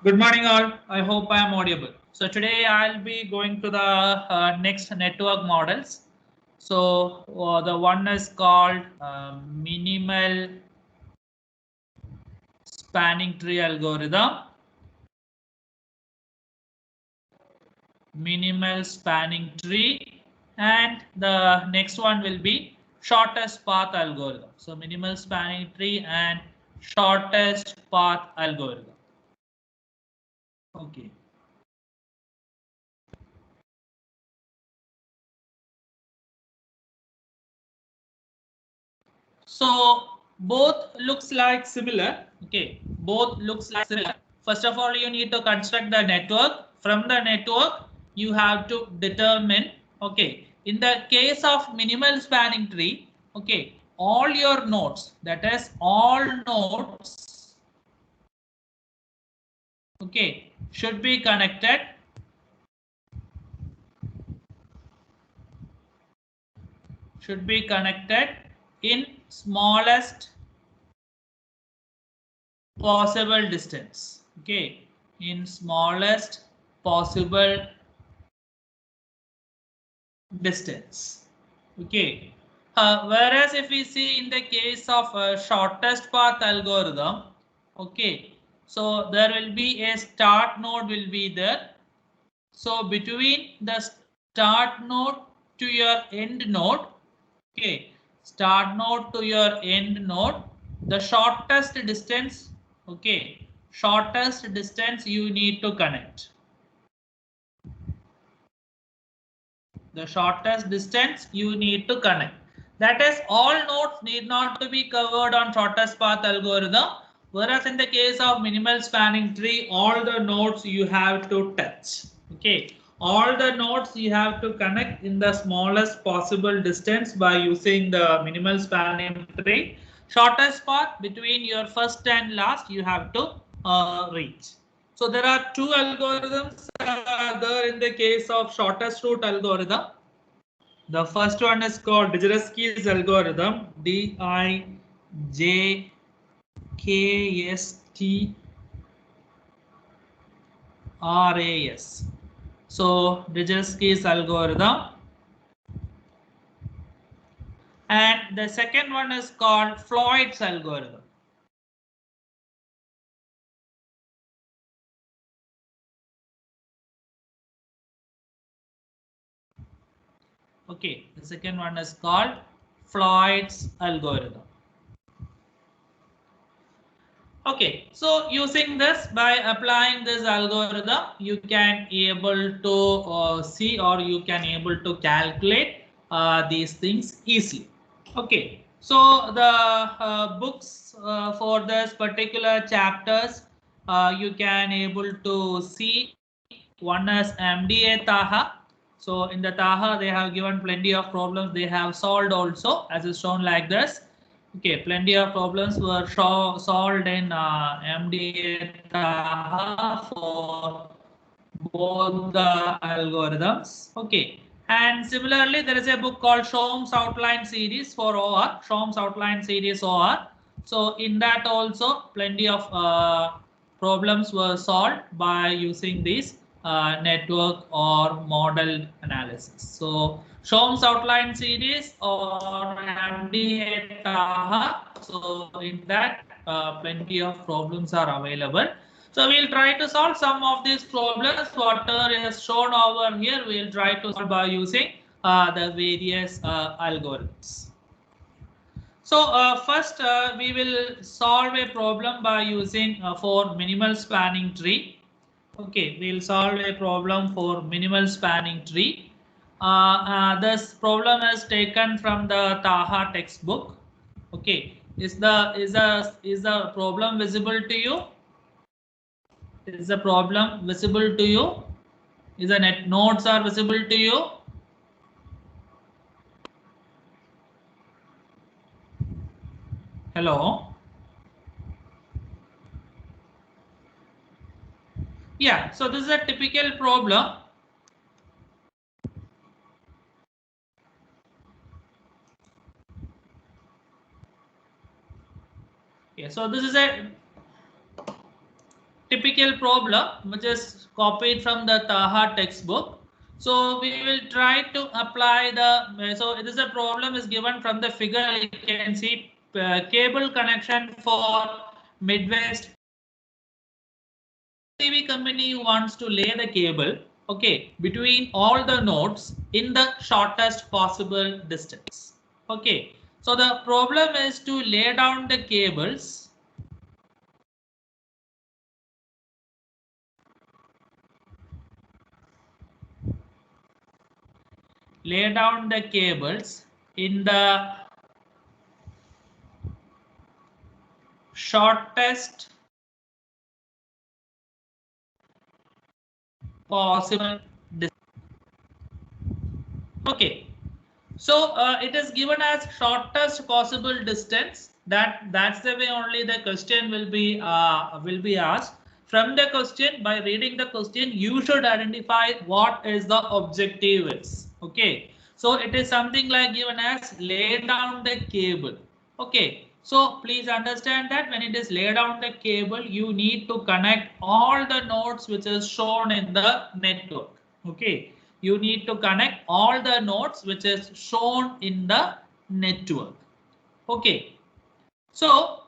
Good morning, all. I hope I am audible. So today I'll be going to the next network models. So the one is called minimal spanning tree algorithm. Minimal spanning tree, and the next one will be shortest path algorithm. So minimal spanning tree and shortest path algorithm. Okay. So both looks like similar. Okay, both looks like similar. First of all, you need to construct the network. From the network, you have to determine. Okay, in the case of minimal spanning tree, okay, all your nodes, that is all nodes, okay, should be connected. Should be connected in smallest possible distance. Okay, in smallest possible distance. Okay, whereas if we see in the case of shortest path algorithm, okay, so there will be a start node will be there. So between the start node to your end node, okay, start node to your end node, the shortest distance, okay, shortest distance you need to connect. The shortest distance you need to connect. That is, all nodes need not to be covered on shortest path algorithm, whereas in the case of minimal spanning tree, all the nodes you have to touch. Okay, all the nodes you have to connect in the smallest possible distance by using the minimal spanning tree. Shortest path between your first and last you have to reach. So there are two algorithms there in the case of shortest route algorithm. The first one is called Dijkstra's algorithm, Dijkstra's. So Dijkstra's algorithm, and the second one is called Floyd's algorithm. Okay, the second one is called Floyd's algorithm. Okay, so using this, by applying this algorithm, you can able to see, or you can able to calculate these things easily. Okay, so the books for this particular chapters, you can able to see. One is MDA Taha. So in the Taha, they have given plenty of problems. They have solved also, as is shown like this. Okay, plenty of problems were solved in MDA Taha for both the algorithms. Okay, and similarly, there is a book called Shom's Outline Series for OR. Shom's Outline Series OR. So in that also, plenty of problems were solved by using this network or model analysis. So Shom's Outline Series or MDA Taha. So in that, plenty of problems are available. So we'll try to solve some of these problems. Whatever is shown over here, we'll try to solve by using the various algorithms. So first, we will solve a problem by using for minimal spanning tree. Okay, we'll solve a problem for minimal spanning tree. This problem is taken from the Taha textbook. Okay, is the problem visible to you? Is the problem visible to you? Is the net nodes are visible to you? Hello? Yeah, so this is a typical problem. Yeah, so this is a typical problem which is copied from the Taha textbook. So we will try to apply the, so it is a problem is given from the figure. You can see cable connection for Midwest. TV company wants to lay the cable, okay, between all the nodes in the shortest possible distance. Okay, so the problem is to lay down the cables in the shortest possible distance. Okay, so it is given as shortest possible distance. That's the way only the question will be asked. From the question, by reading the question, you should identify what is the objective is. Okay, so it is something like given as lay down the cable. Okay, so please understand that when it is lay down the cable, you need to connect all the nodes which is shown in the network. Okay, you need to connect all the nodes which is shown in the network. Okay, so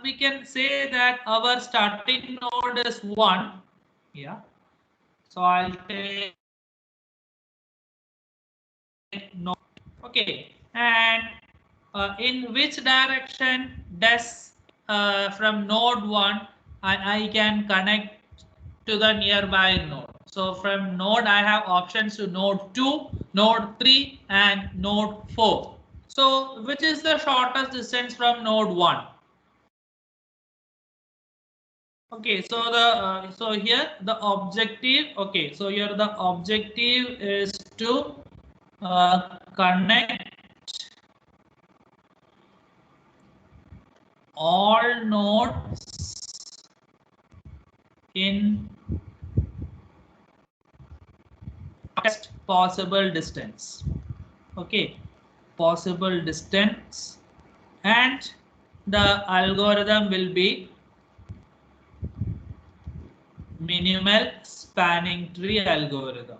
we can say that our starting node is 1. Yeah, so I'll take node. Okay, and in which direction does from node 1 I can connect to the nearby node. So from node I have options to node 2, node 3 and node 4. So which is the shortest distance from node 1? Okay, so the so here the objective, okay, so here the objective is to connect all nodes in best possible distance. Okay, possible distance, and the algorithm will be minimal spanning tree algorithm.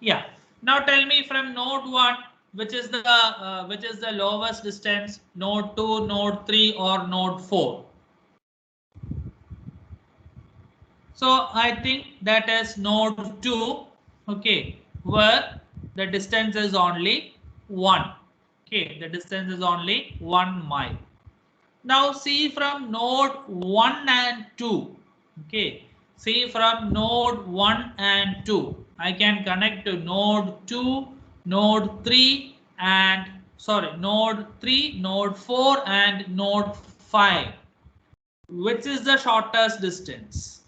Yeah. Now tell me from node 1, which is the lowest distance, node 2, node 3 or node 4? So I think that is node 2, okay, where the distance is only 1. Okay, the distance is only 1 mile. Now see from node 1 and 2. Okay, see from node 1 and 2. I can connect to node 2, node 3 and node 3, node 4 and node 5. Which is the shortest distance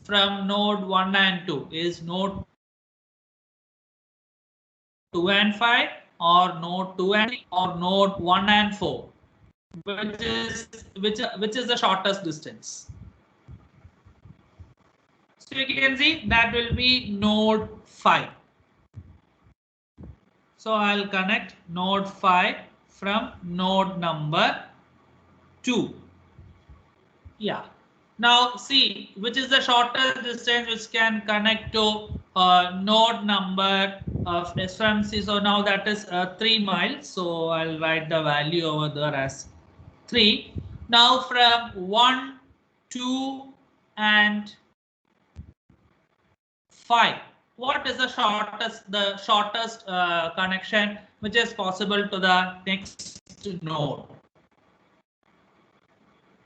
from node 1 and 2? Is node 2 and 5 or node 2 and 3 or node 1 and 4? Which is the shortest distance? So you can see that will be node 5. So I'll connect node 5 from node number 2. Yeah. Now see which is the shortest distance which can connect to node number of SMC. So now that is 3 miles. So I'll write the value over there as 3. Now from 1, 2 and 5. What is the shortest connection which is possible to the next node?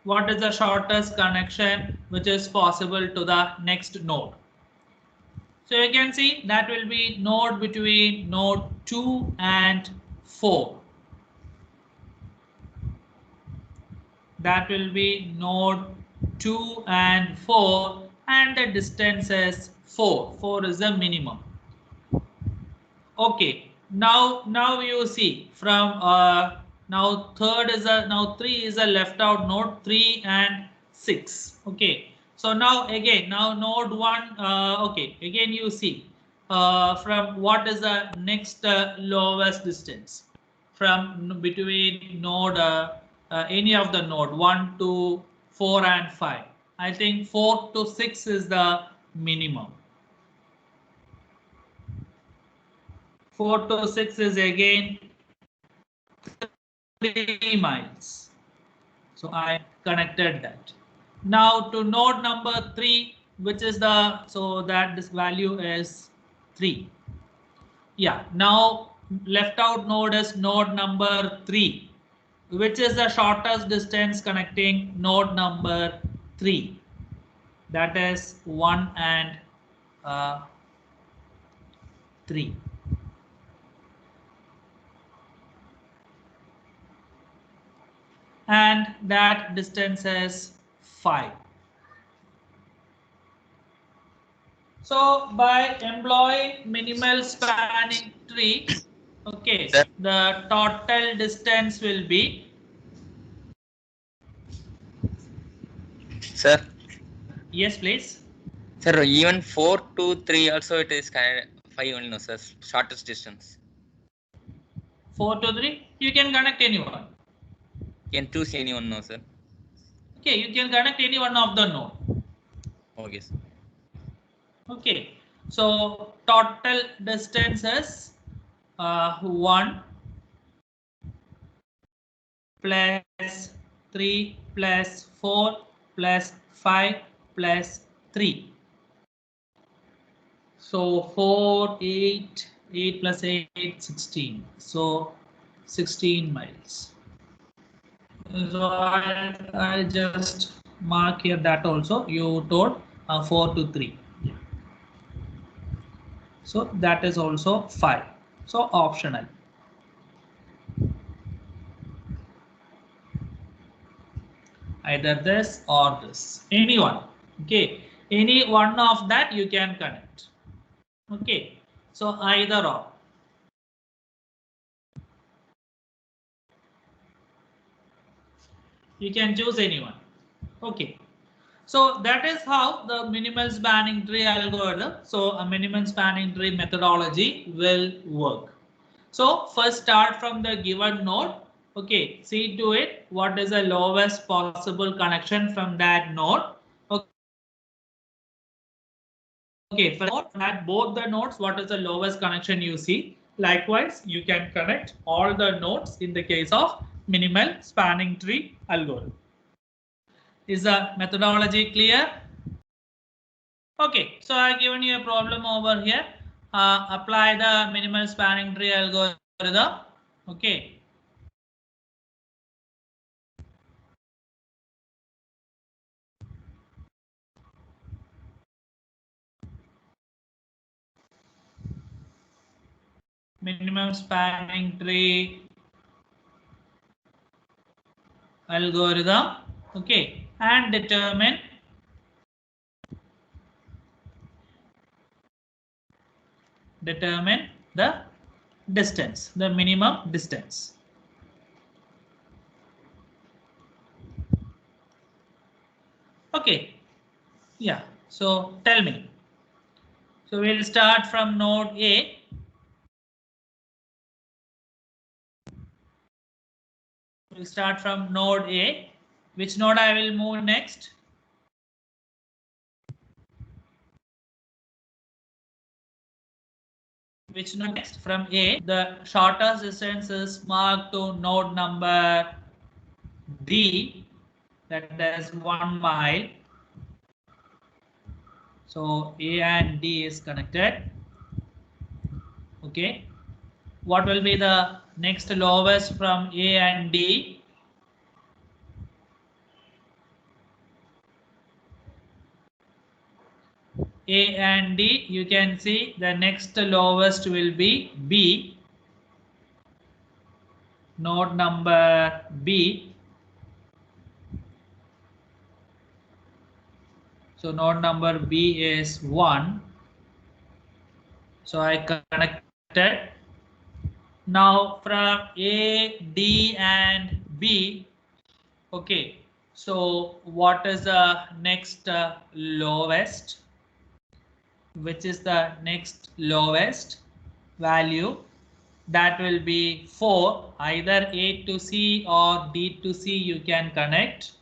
What is the shortest connection which is possible to the next node? So you can see that will be node between node 2 and 4. That will be node 2 and 4, and the distance is 4. 4 is the minimum. Okay, now you see from now 3 is a left out node, 3 and 6. Okay, so now node 1. Okay, again you see from what is the next lowest distance. from between node any of the node 1 to 4 and 5. I think 4 to 6 is the minimum. 4 to 6 is again 3 miles. So I connected that. Now to node number 3, which is so that this value is 3. Yeah, now left out node is node number 3, which is the shortest distance connecting node number 3. That is 1 and 3. And that distance is 5. So by employing minimal spanning tree, okay, Sir? the total distance will be. Sir? Yes, please. Sir, even 4 to 3 also it is kind of 5 only, no, sir. Shortest distance. 4 to 3, you can connect anyone. You can choose anyone, no, sir. Okay, you can connect any one of the node. Okay, sir. Okay, so total distance is 1 plus 3 plus 4 plus 5 plus 3. So 4, 8, 8 plus 8, 16. So 16 miles. So I'll just mark here that also you told 4 to 3. So that is also 5. So optional. Either this or this. Anyone. Okay. Any one of that you can connect. Okay. So either or. You can choose anyone. Okay. So that is how the minimal spanning tree algorithm, so a minimal spanning tree methodology will work. So first start from the given node. Okay, see to it what is the lowest possible connection from that node. Okay, for at both the nodes, what is the lowest connection you see? Likewise, you can connect all the nodes in the case of minimal spanning tree algorithm. Is the methodology clear? Okay, so I've given you a problem over here. Apply the minimal spanning tree algorithm. Okay. Minimum spanning tree algorithm. Okay, and determine the distance, the minimum distance. Okay, yeah, so tell me. So we'll start from node A. We'll start from node A. Which node I will move next? Which node next? From A, the shortest distance is marked to node number D, that is 1 mile. So A and D is connected. Okay. What will be the next lowest from A and D? A and D, you can see the next lowest will be B, node number B. So node number B is 1. So I connected. Now from A, D and B, okay, so what is the next lowest? Which is the next lowest value? that will be 4. Either A to C or D to C you can connect.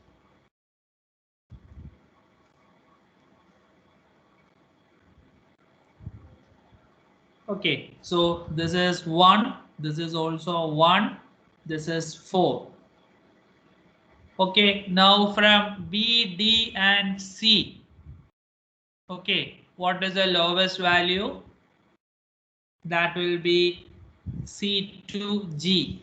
Okay, so this is 1, this is also 1, this is 4. Okay, now from B, D and C. Okay, what is the lowest value? That will be C to G.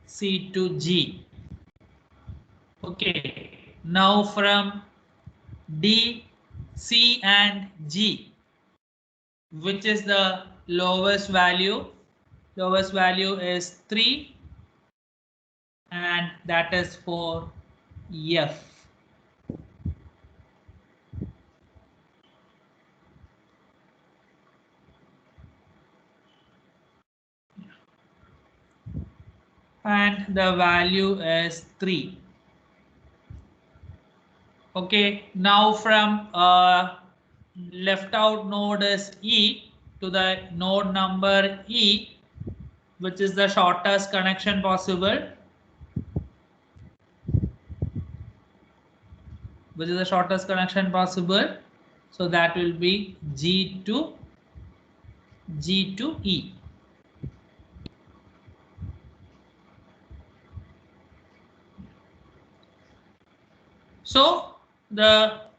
C to G. Okay, now from D, C and G, which is the lowest value? Lowest value is 3 and that is for F. And the value is 3. Okay, now from left out node is E to the node number E, which is the shortest connection possible. Which is the shortest connection possible. So that will be G to E. So that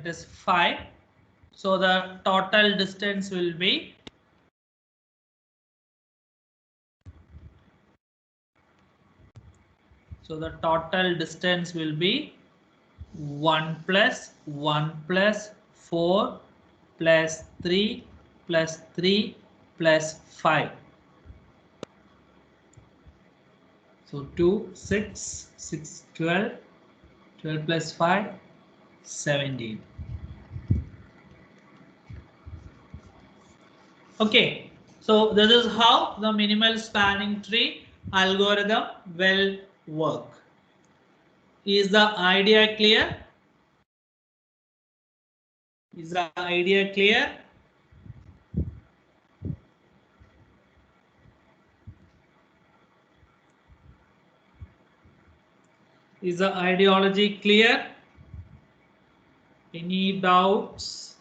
is 5. So the total distance will be one plus 4 plus 3 plus 3 plus 5. So 2, 6, 6, 12, 12 plus 5, 17. Okay, so this is how the minimal spanning tree algorithm will work. Is the idea clear? Is the idea clear? Is the ideology clear? Any doubts?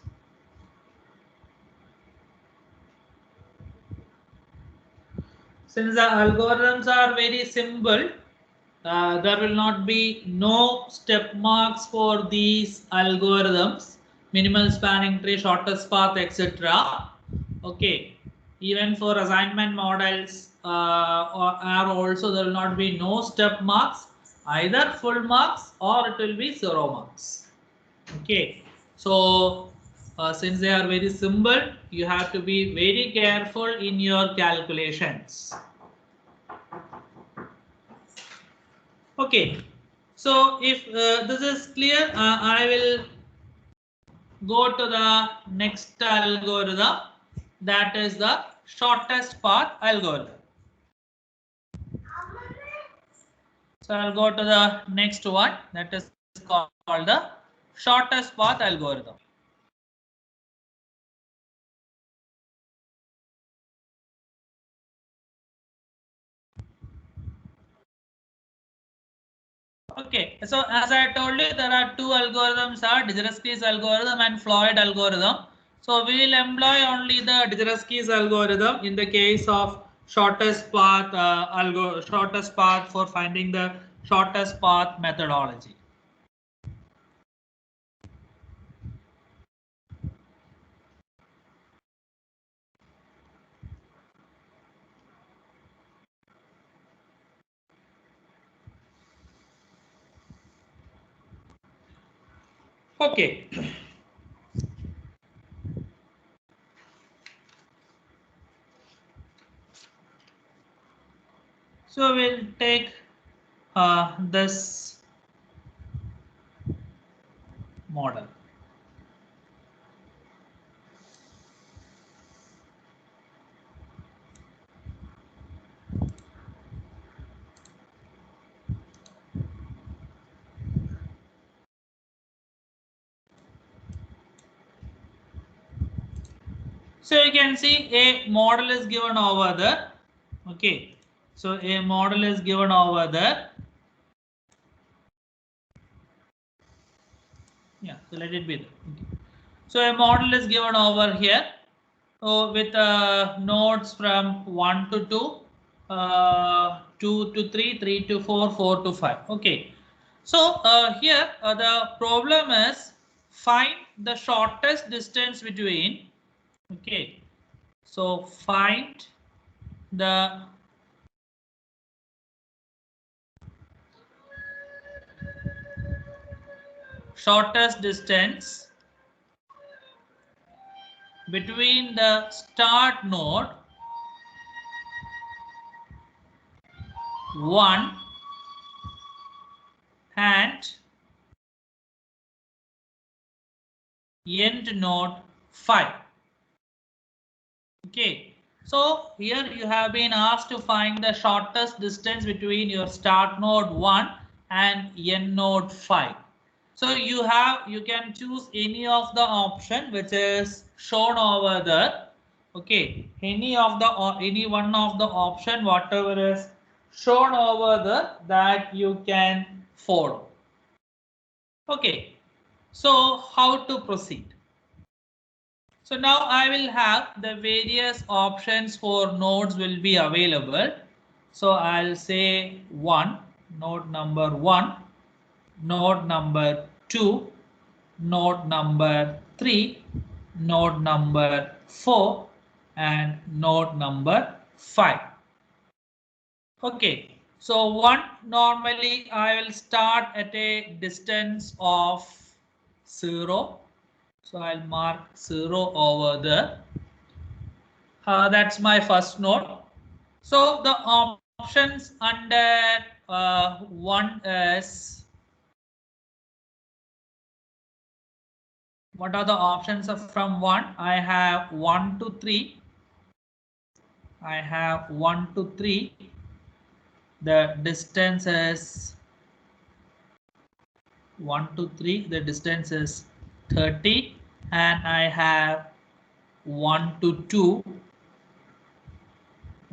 Since the algorithms are very simple, there will not be no step marks for these algorithms, minimal spanning tree, shortest path, etc. Okay, even for assignment models are also there will not be no step marks, either full marks or it will be 0 marks. Okay, so since they are very simple, you have to be very careful in your calculations. Okay, so if this is clear, I will go to the next algorithm, that is the shortest path algorithm. So I'll go to the next one, that is called the shortest path algorithm. Okay, so as I told you, there are two algorithms: are Dijerski's algorithm and Floyd algorithm. So we will employ only the Dijerski's algorithm in the case of shortest path shortest path for finding the shortest path methodology. Okay. So we'll take this model. So you can see a model is given over there. Okay. So a model is given over there. Yeah, so let it be there. Okay. So a model is given over here. So with nodes from 1 to 2, 2 to 3, 3 to 4, 4 to 5. Okay. So here the problem is find the shortest distance between. Okay. So find the shortest distance between the start node 1 and end node 5. Okay, so here you have been asked to find the shortest distance between your start node 1 and end node 5. So you can choose any of the option which is shown over there. Okay, any one of the option whatever is shown over there that you can follow. Okay, so how to proceed? So now I will have the various options for nodes will be available. So I'll say 1, node number 1, node number 2, node number 3, node number 4, and node number 5. Okay, so 1 normally I will start at a distance of 0. So I'll mark 0 over there. That's my first node. So the options under 1 is, what are the options from 1? I have 1 to 3. I have 1 to 3. The distance is 1 to 3. The distance is 30. And I have 1 to 2.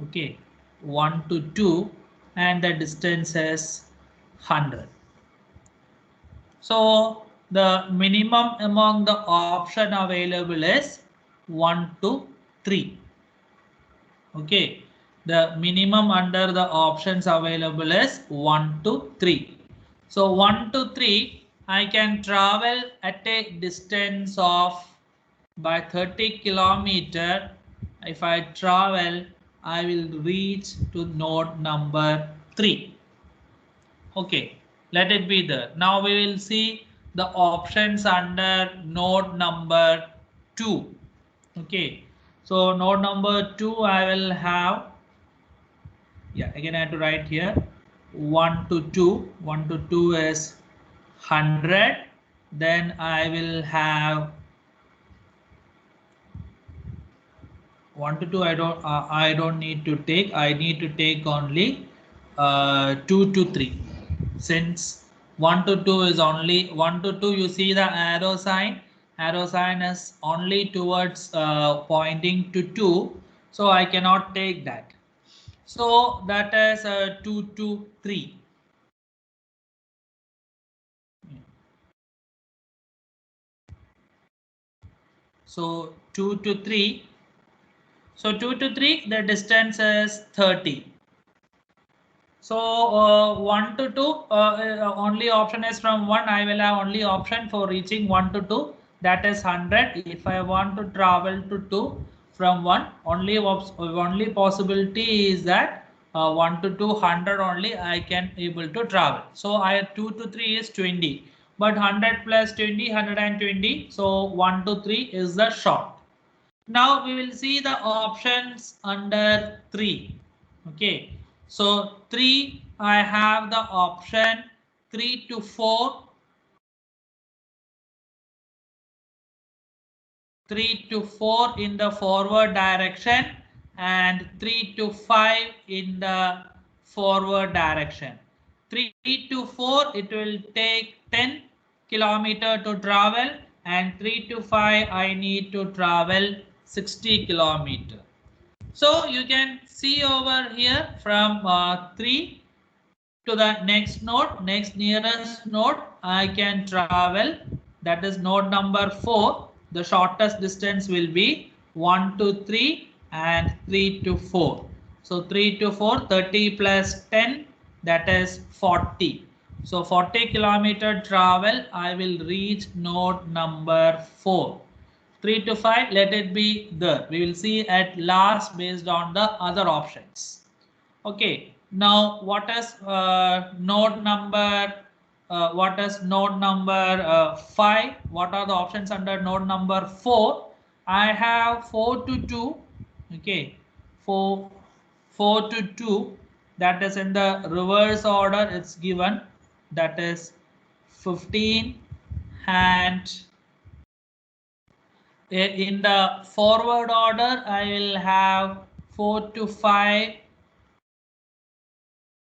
Okay, 1 to 2. And the distance is 100. So the minimum among the option available is 1 to 3. Okay, the minimum under the options available is 1 to 3. So 1 to 3 I can travel at a distance of by 30 kilometer. If I travel, I will reach to node number 3. Okay, let it be there. Now we will see the options under node number 2. Okay, so node number 2 I will have, yeah, again I have to write here 1 to 2. 1 to 2 is 100. Then I will have 1 to 2. I don't need to take. I need to take only 2 to 3. Since 1 to 2 is only 1 to 2, you see the arrow sign. Arrow sign is only towards pointing to 2. So I cannot take that. So that is 2 to 3. So 2 to 3. So 2 to 3, the distance is 30. So 1 to 2, only option is from 1. I will have only option for reaching 1 to 2, that is 100. If I want to travel to 2 from 1, only possibility is that 1 to 2, 100 only I can able to travel. So I 2 to 3 is 20, but 100 plus 20, 120. So 1 to 3 is the short. Now we will see the options under 3. Okay, so 3 I have the option 3 to 4, 3 to 4 in the forward direction, and 3 to 5 in the forward direction. 3 to 4 it will take 10 kilometer to travel, and 3 to 5 I need to travel 60 kilometer. So you can see over here from 3 to the next node, next nearest node, I can travel. That is node number 4. The shortest distance will be 1 to 3 and 3 to 4. So 3 to 4, 30 plus 10, that is 40. So 40 kilometer travel, I will reach node number 4. 3 to 5, let it be there. We will see at last based on the other options. Okay, now what is node number 5? What are the options under node number 4? I have 4 to 2. Okay, 4 to 2, that is in the reverse order it's given, that is 15, and in the forward order I will have 4 to 5.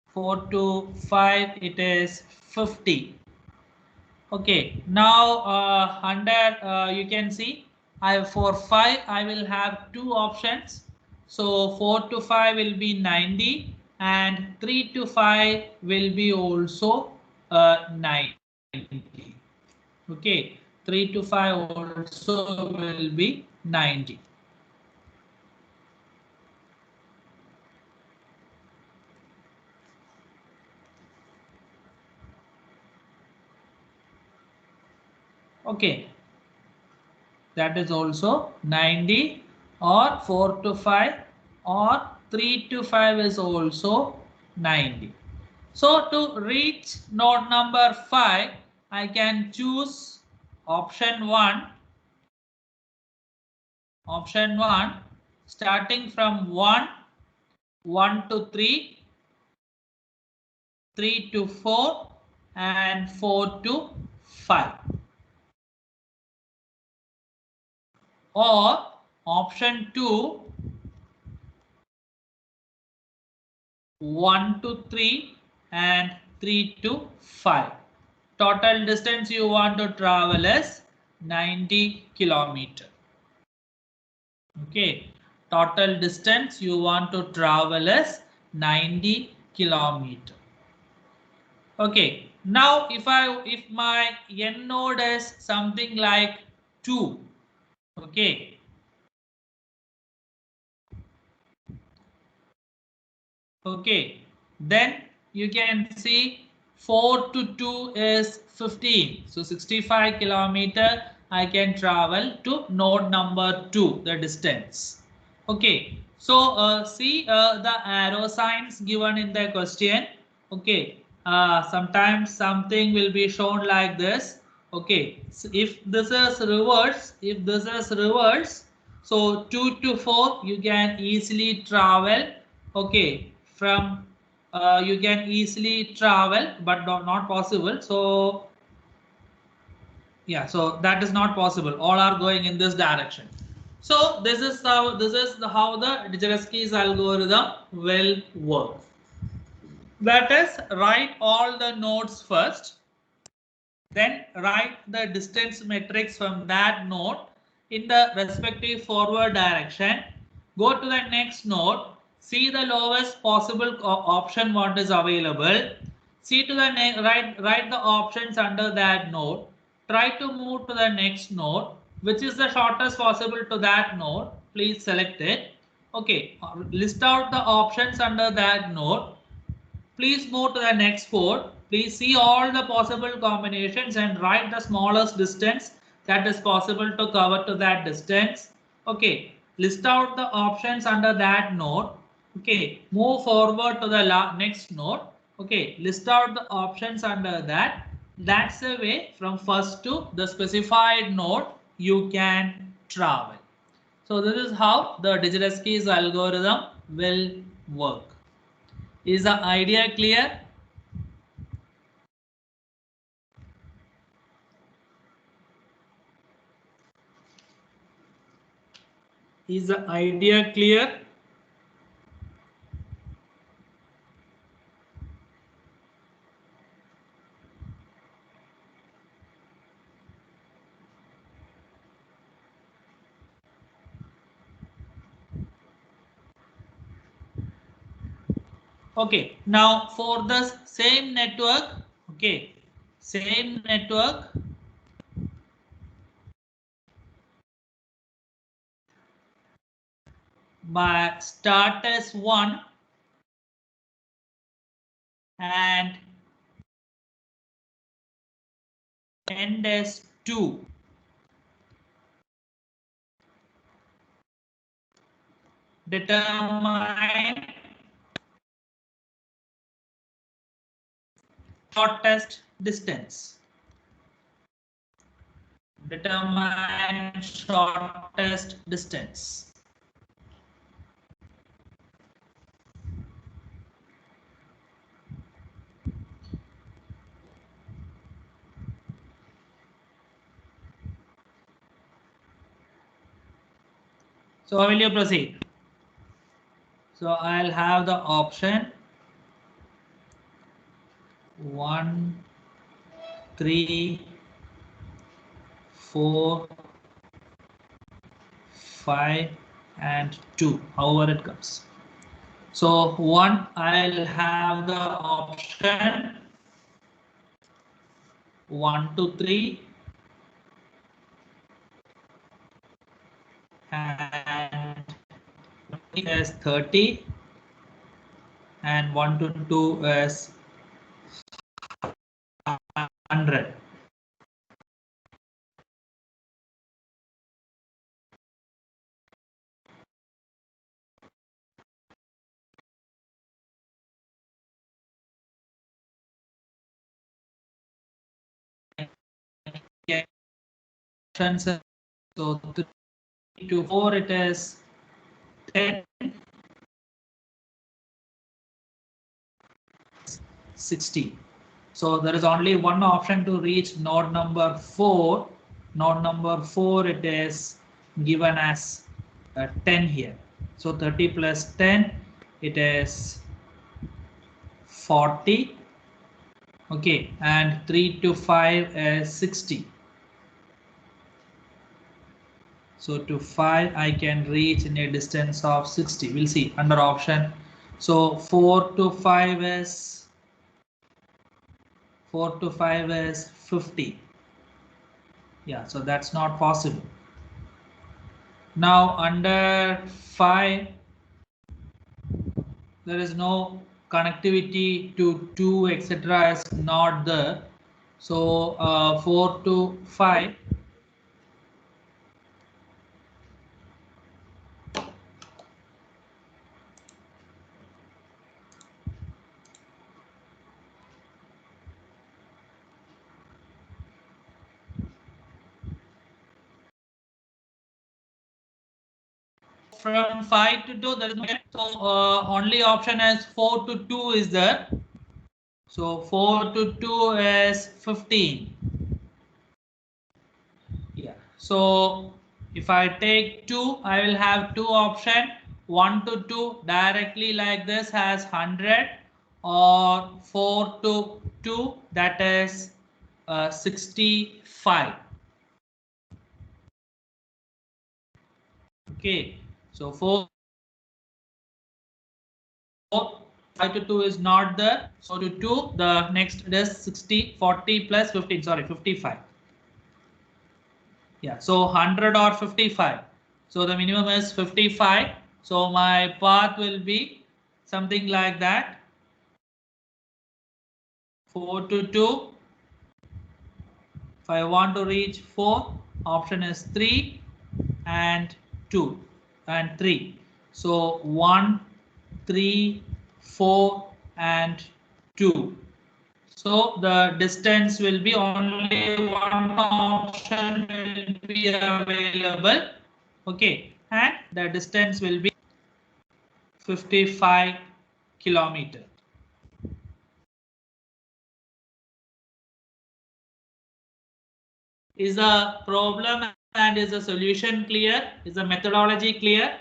4 to 5, it is 50. Okay, now under you can see for 5 I will have two options. So 4 to 5 will be 90 and 3 to 5 will be also 90. Okay, 3 to 5 also will be 90. Okay, that is also 90, or 4 to 5 or 3 to 5 is also 90. So to reach node number 5, I can choose option 1. Option 1, starting from 1 to 3, 3 to 4 and 4 to 5. Or option 2, 1 to 3 and 3 to 5. Total distance you want to travel is 90 kilometer. Okay, total distance you want to travel is 90 kilometer. Okay, now if my n node is something like 2, okay, okay, then you can see 4 to 2 is 15. So 65 kilometer I can travel to node number 2, the distance. Okay, so see the arrow signs given in the question. Okay, sometimes something will be shown like this. Okay, so if this is reverse, so 2 to 4 you can easily travel. Okay, from you can easily travel, but not possible. So yeah, so that is not possible. All are going in this direction. So this is how the Dijerski's algorithm will work. That is, write all the nodes first, then write the distance matrix from that node in the respective forward direction. Go to the next node, see the lowest possible option what is available. See to the write the options under that node. Try to move to the next node, which is the shortest possible to that node. Please select it. Okay, list out the options under that node. Please move to the next board. Please see all the possible combinations and write the smallest distance that is possible to cover to that distance. Okay, list out the options under that node. Okay, move forward to the next node. Okay, list out the options under that. That's the way from first to the specified node you can travel. So this is how the Dijerski's algorithm will work. Is the idea clear? Is the idea clear? Okay, now for the same network, okay, same network, my start as 1 and end as 2. Determine shortest distance. Determine shortest distance. So how will you proceed? So I'll have the option 1, 3, 4, 5 and 2, however it comes. So 1, I'll have the option 1 to 3 and as 30 and 1 to 2 as 100. So 3 to 4 it is 10, 60. So there is only one option to reach node number 4. Node number 4 it is given as 10 here. So 30 plus 10 it is 40. Okay, and 3 to 5 is 60. So to 5 I can reach in a distance of 60. We'll see under option. So 4 to 5 is 50. Yeah, so that's not possible. Now under 5 there is no connectivity to 2 etc. is not there. So 4 to 5. From 5 to 2 there is no, so only option is 4 to 2 is there. So 4 to 2 is 15. Yeah. So if I take 2, I will have two option. 1 to 2 directly like this has 100, or 4 to 2 that is 65. Okay. So 5 to 2 is not there. So to 2 the next is 60, 40 plus 15, sorry 55. Yeah, so 100 or 55. So the minimum is 55. So my path will be something like that. 4 to 2. If I want to reach 4, option is 3 and 2 and 3. So 1, 3, 4 and 2. So the distance will be only one option will be available. Okay, and the distance will be 55 kilometer. Is the problem and is the solution clear? Is the methodology clear?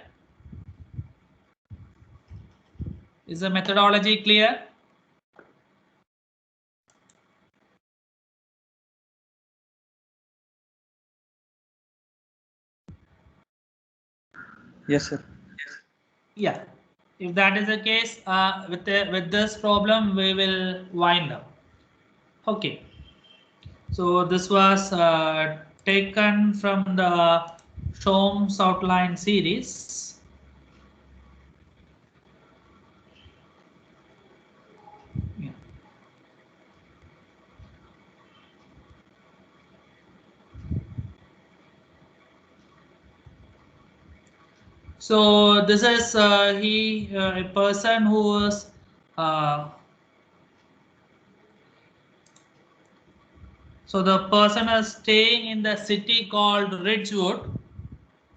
Is the methodology clear? Yes, sir. Yeah. If that is the case, with this problem, we will wind up. Okay. So this was taken from the Shom's outline series. Yeah. So this is a person who was so the person is staying in the city called Ridgewood.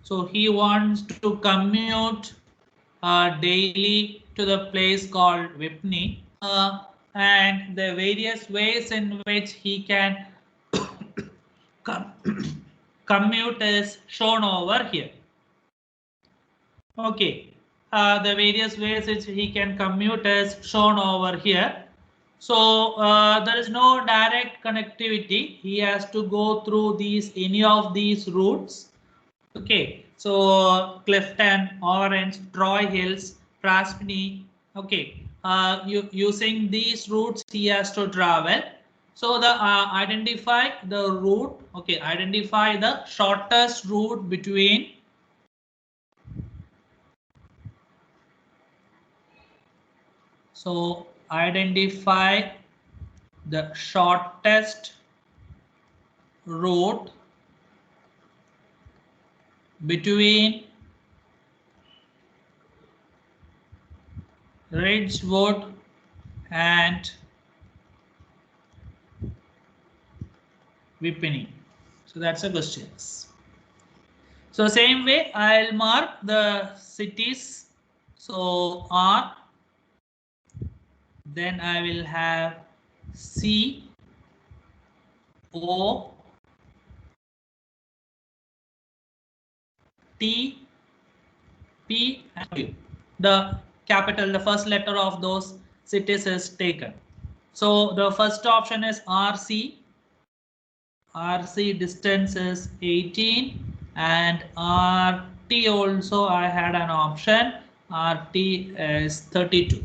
So he wants to commute daily to the place called Whitney, and the various ways in which he can commute is shown over here. Okay, the various ways which he can commute is shown over here. So there is no direct connectivity. He has to go through any of these routes. Okay, so Clifton, Orange, Troy Hills, Praspini. Okay, using these routes he has to travel. So the identify the route. Okay, identify the shortest route between. So identify the shortest route between Ridgewood and Whippany. So that's a question. So same way I'll mark the cities. So R, then I will have C, O, T, P, and Q. The capital, the first letter of those cities is taken. So the first option is RC. RC distance is 18, and RT also I had an option. RT is 32.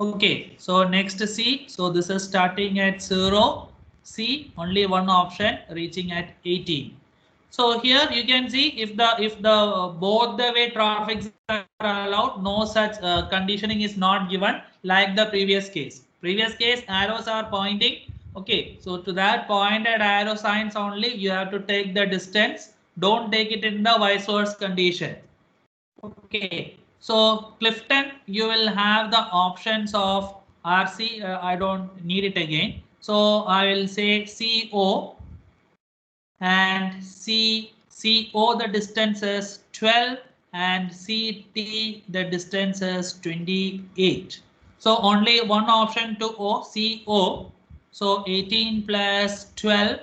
Okay, so next C. So this is starting at 0. C, only one option, reaching at 18. So here you can see if the both the way traffic are allowed, no such conditioning is not given like the previous case. Previous case arrows are pointing. Okay, so to that pointed arrow signs only you have to take the distance. Don't take it in the vice versa condition. Okay, so Clifton, you will have the options of RC. I don't need it again. So I will say CO, and CO the distance is 12, and CT the distance is 28. So only one option to CO. So 18 plus 12,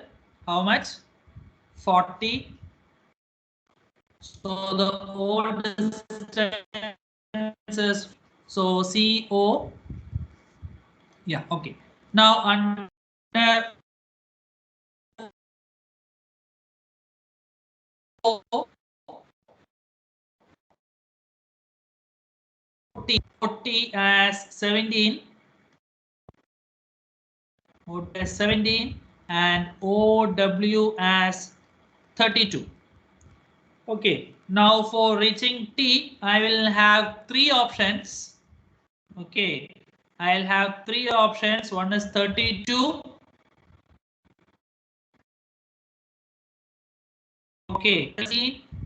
how much? 40. So the O distance is so CO. Yeah, okay. Now under 40 as 17. 40 as 17 and OW as 32. Okay, now for reaching T, I will have three options. Okay, I'll have three options. One is 32. Okay,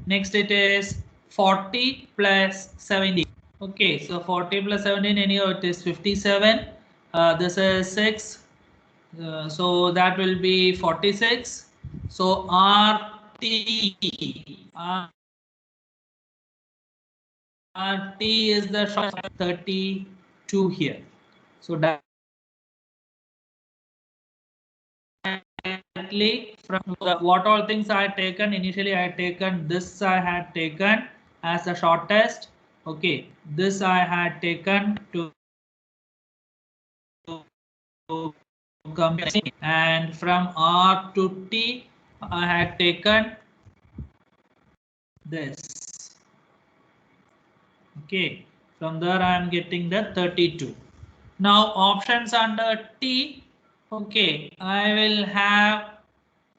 next it is 40 plus 70. Okay, so 40 plus 17, anyhow, it is 57. This is 6. So that will be 46. So RT is the short 32 here. So directly from what all things I had taken initially, I had taken this, I had taken as the shortest. Okay, this I had taken to compare, and from R to T I had taken this. Okay, from there I am getting the 32. Now options under T. Okay, I will have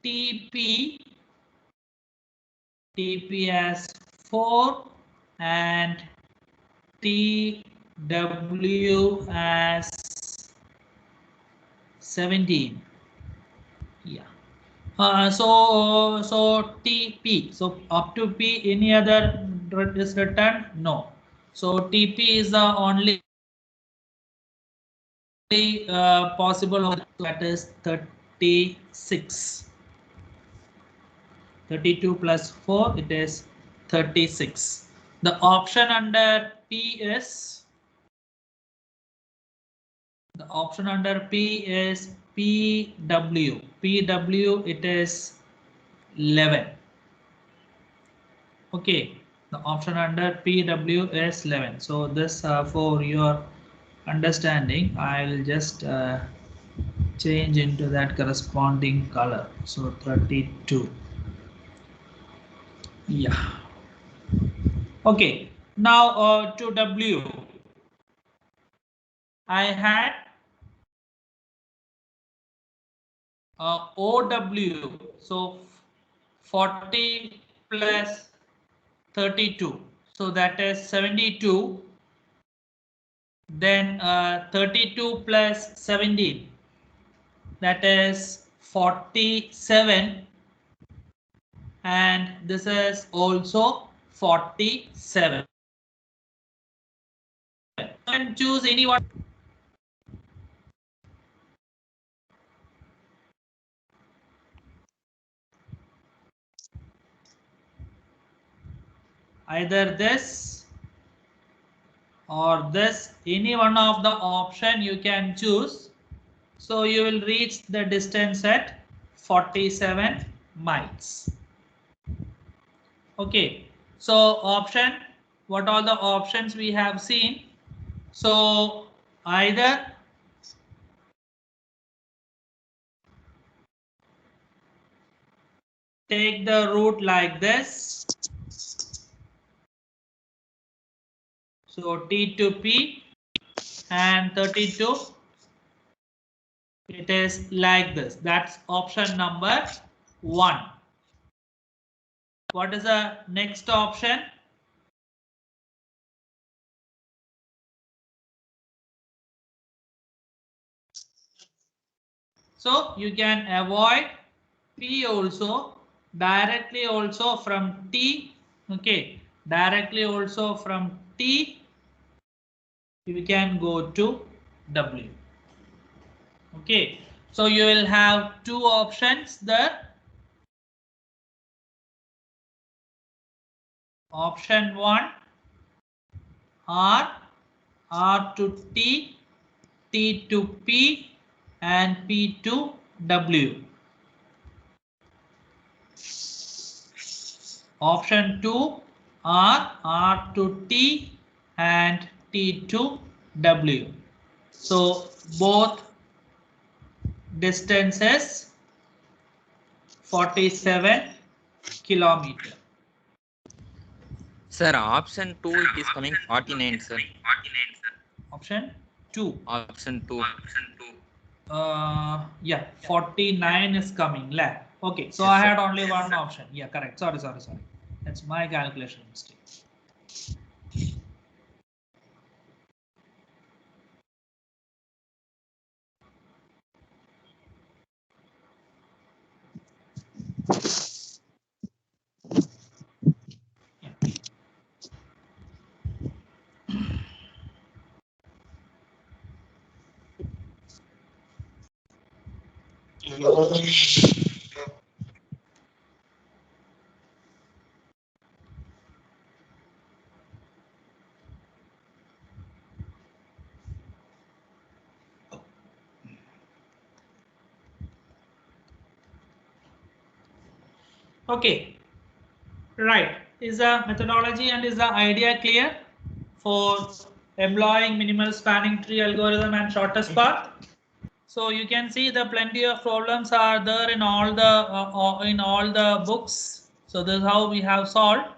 TP as 4 and TW as 17. Yeah. So TP. So up to P, any other is written? No. So TP is the only possible, that is 36. 32 plus 4, it is 36. The option under P is, the option under P is PW. PW, it is 11. Okay, the option under PW is 11. So this for your understanding, I'll just change into that corresponding color. So 32. Yeah. Okay. Now to W, I had OW. So 40 plus 32. So that is 72. Then 32 plus 17. That is 47. And this is also 47. You can choose any one. Either this or this, any one of the option you can choose. So you will reach the distance at 47 miles. Okay, so option, what are the options we have seen? So either take the route like this. So T to P and 32. It is like this. That's option number 1. What is the next option? So you can avoid P also, directly also from T. Okay, directly also from T, you can go to W. Okay, so you will have two options there. Option 1, R to T, T to P, and P to W. Option 2, R to T, and T to W. So both distances 47 kilometer. Sir, option 2 it is coming 49, sir. Option 2. Option 2. Yeah, 49 is coming. Okay, so Yes, I sir. had only one option. Yeah, correct. Sorry. That's my calculation mistake. Okay, right. Is the methodology and is the idea clear for employing minimal spanning tree algorithm and shortest path? So you can see the plenty of problems are there in all the books. So this is how we have solved.